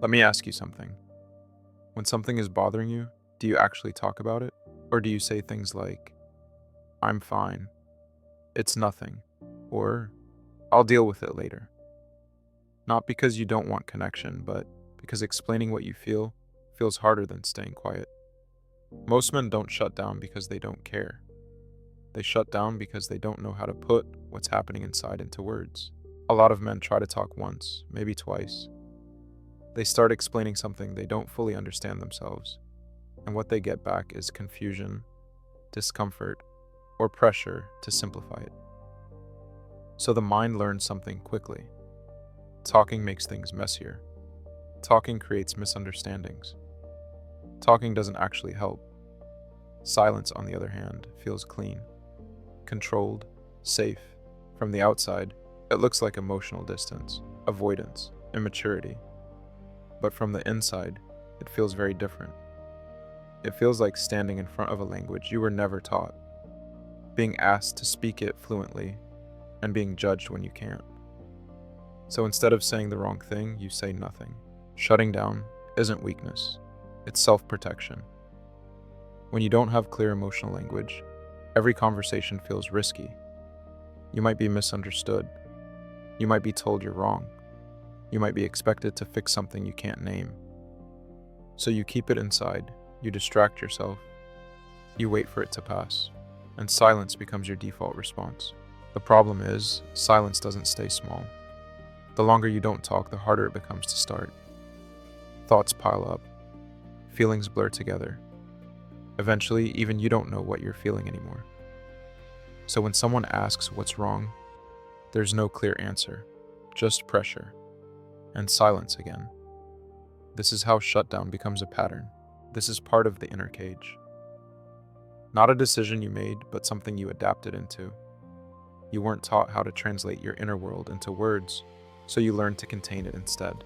Let me ask you something. When something is bothering you, do you actually talk about it? Or do you say things like, I'm fine, it's nothing, or I'll deal with it later? Not because you don't want connection, but because explaining what you feel feels harder than staying quiet. Most men don't shut down because they don't care. They shut down because they don't know how to put what's happening inside into words. A lot of men try to talk once, maybe twice. They start explaining something they don't fully understand themselves, and what they get back is confusion, discomfort, or pressure to simplify it. So the mind learns something quickly. Talking makes things messier. Talking creates misunderstandings. Talking doesn't actually help. Silence, on the other hand, feels clean, controlled, safe. From the outside, it looks like emotional distance, avoidance, immaturity. But from the inside, it feels very different. It feels like standing in front of a language you were never taught, being asked to speak it fluently, and being judged when you can't. So instead of saying the wrong thing, you say nothing. Shutting down isn't weakness, it's self-protection. When you don't have clear emotional language, every conversation feels risky. You might be misunderstood. You might be told you're wrong. You might be expected to fix something you can't name. So you keep it inside, you distract yourself, you wait for it to pass, and silence becomes your default response. The problem is, silence doesn't stay small. The longer you don't talk, the harder it becomes to start. Thoughts pile up, feelings blur together. Eventually, even you don't know what you're feeling anymore. So when someone asks what's wrong, there's no clear answer, just pressure, and silence again. This is how shutdown becomes a pattern. This is part of the inner cage. Not a decision you made, but something you adapted into. You weren't taught how to translate your inner world into words, so you learned to contain it instead.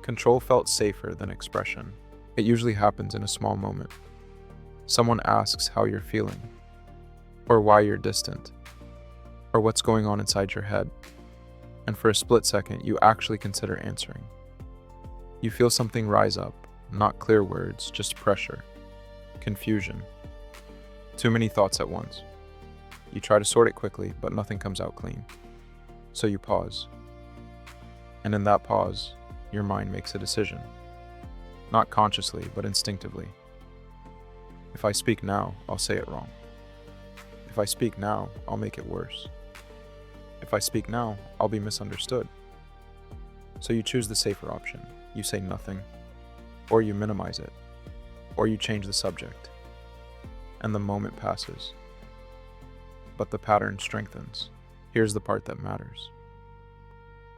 Control felt safer than expression. It usually happens in a small moment. Someone asks how you're feeling, or why you're distant, or what's going on inside your head, and for a split second, you actually consider answering. You feel something rise up, not clear words, just pressure, confusion, too many thoughts at once. You try to sort it quickly, but nothing comes out clean. So you pause. And in that pause, your mind makes a decision. Not consciously, but instinctively. If I speak now, I'll say it wrong. If I speak now, I'll make it worse. If I speak now, I'll be misunderstood. So you choose the safer option. You say nothing, or you minimize it, or you change the subject. And the moment passes. But the pattern strengthens. Here's the part that matters.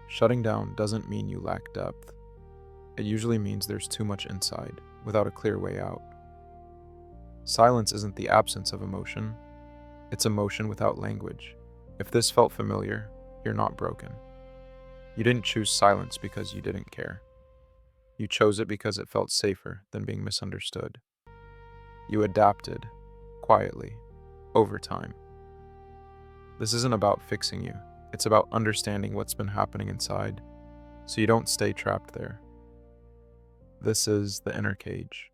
Shutting down doesn't mean you lack depth. It usually means there's too much inside, without a clear way out. Silence isn't the absence of emotion, it's emotion without language. If this felt familiar, you're not broken. You didn't choose silence because you didn't care. You chose it because it felt safer than being misunderstood. You adapted, quietly, over time. This isn't about fixing you, it's about understanding what's been happening inside, so you don't stay trapped there. This is the inner cage.